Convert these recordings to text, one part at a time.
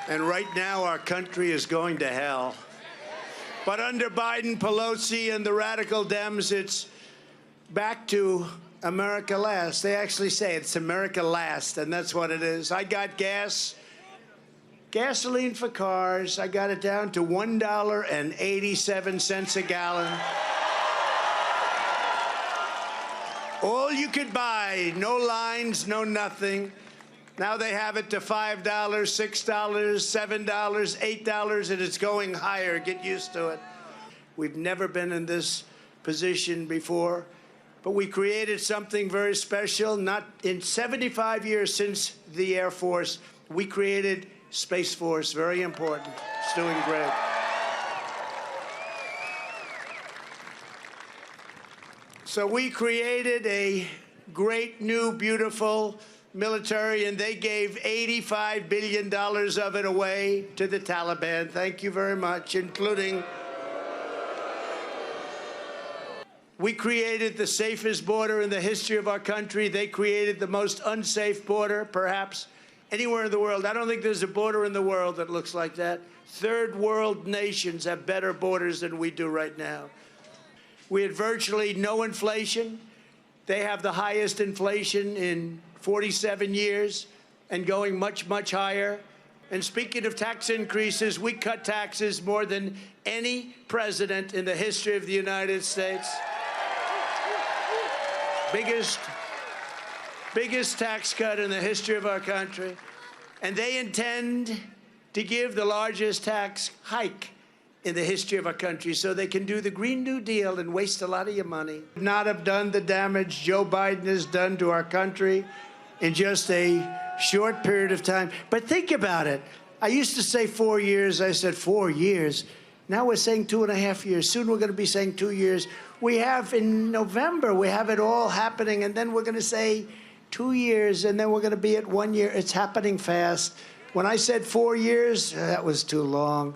And right now, our country is going to hell. But under Biden, Pelosi, and the radical Dems, it's back to America last. They actually say it's America last, and that's what it is. I got gasoline for cars. I got it down to $1.87 a gallon. All you could buy, no lines, no nothing. Now they have it to $5, $6, $7, $8, and it's going higher. Get used to it. We've never been in this position before, but we created something very special. Not in 75 years since the Air Force, we created Space Force, very important. It's doing great. So we created a great, new, beautiful military, and they gave $85 billion of it away to the Taliban. Thank you very much, including... We created the safest border in the history of our country. They created the most unsafe border, perhaps, anywhere in the world. I don't think there's a border in the world that looks like that. Third world nations have better borders than we do right now. We had virtually no inflation. They have the highest inflation in 47 years and going much, much higher. And speaking of tax increases, we cut taxes more than any president in the history of the United States. Biggest tax cut in the history of our country. And they intend to give the largest tax hike in the history of our country so they can do the Green New Deal and waste a lot of your money. Not have done the damage Joe Biden has done to our country in just a short period of time. But think about it. I used to say 4 years. I said 4 years. Now we're saying 2.5 years. Soon we're going to be saying 2 years. We have in November, we have it all happening, and then we're going to say 2 years, and then we're going to be at 1 year. It's happening fast. When I said 4 years, that was too long.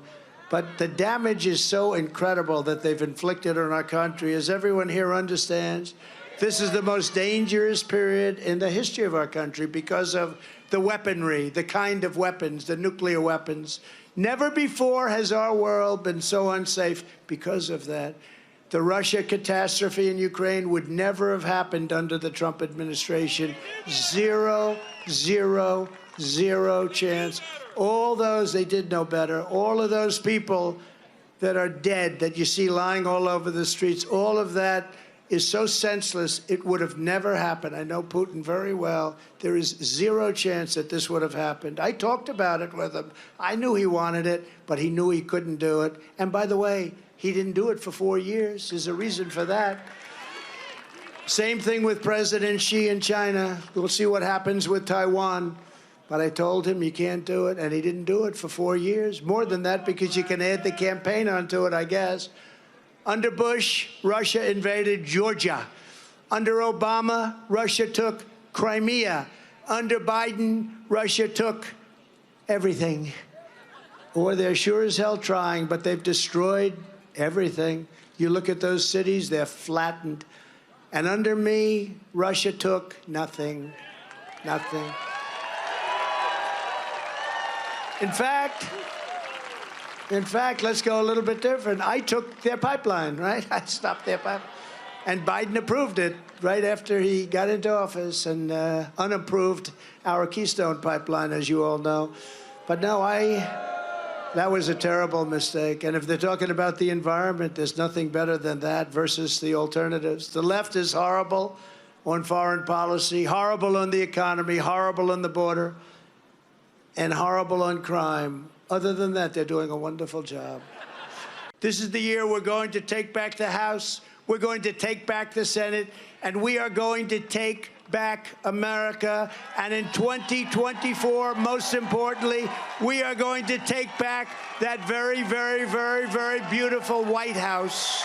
But the damage is so incredible that they've inflicted on our country. As everyone here understands, this is the most dangerous period in the history of our country because of the weaponry, the kind of weapons, the nuclear weapons. Never before has our world been so unsafe because of that. The Russia catastrophe in Ukraine would never have happened under the Trump administration. Zero, zero, zero chance. All those, they did know better. All of those people that are dead, that you see lying all over the streets, all of that is so senseless, it would have never happened. I know Putin very well. There is zero chance that this would have happened. I talked about it with him. I knew he wanted it, but he knew he couldn't do it. And by the way, he didn't do it for 4 years. There's a reason for that. Same thing with President Xi in China. We'll see what happens with Taiwan. But I told him you can't do it, and he didn't do it for 4 years. More than that, because you can add the campaign onto it, I guess. Under Bush, Russia invaded Georgia. Under Obama, Russia took Crimea. Under Biden, Russia took everything. Or they're sure as hell trying, but they've destroyed everything. You look at those cities, they're flattened. And under me, Russia took nothing. Nothing. In fact, let's go a little bit different. I took their pipeline, right? I stopped their pipeline. And Biden approved it right after he got into office and unapproved our Keystone pipeline, as you all know. But no, that was a terrible mistake. And if they're talking about the environment, there's nothing better than that versus the alternatives. The left is horrible on foreign policy, horrible on the economy, horrible on the border, and horrible on crime. Other than that, they're doing a wonderful job. This is the year we're going to take back the House, we're going to take back the Senate, and we are going to take back America. And in 2024, most importantly, we are going to take back that very, very, very, very beautiful White House.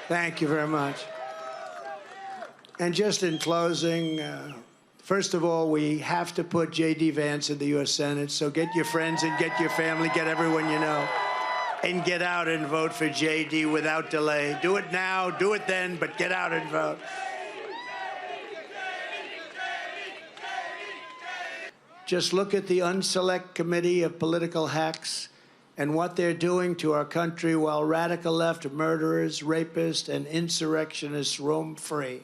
Thank you very much. And just in closing, First of all, we have to put J.D. Vance in the U.S. Senate, so get your friends and get your family, get everyone you know, and get out and vote for J.D. without delay. Do it now, do it then, but get out and vote. Just look at the Unselect Committee of Political Hacks and what they're doing to our country while radical left murderers, rapists, and insurrectionists roam free.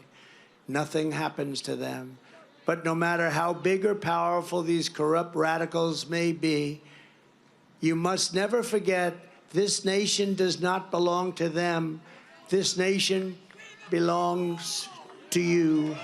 Nothing happens to them. But no matter how big or powerful these corrupt radicals may be, you must never forget this nation does not belong to them. This nation belongs to you.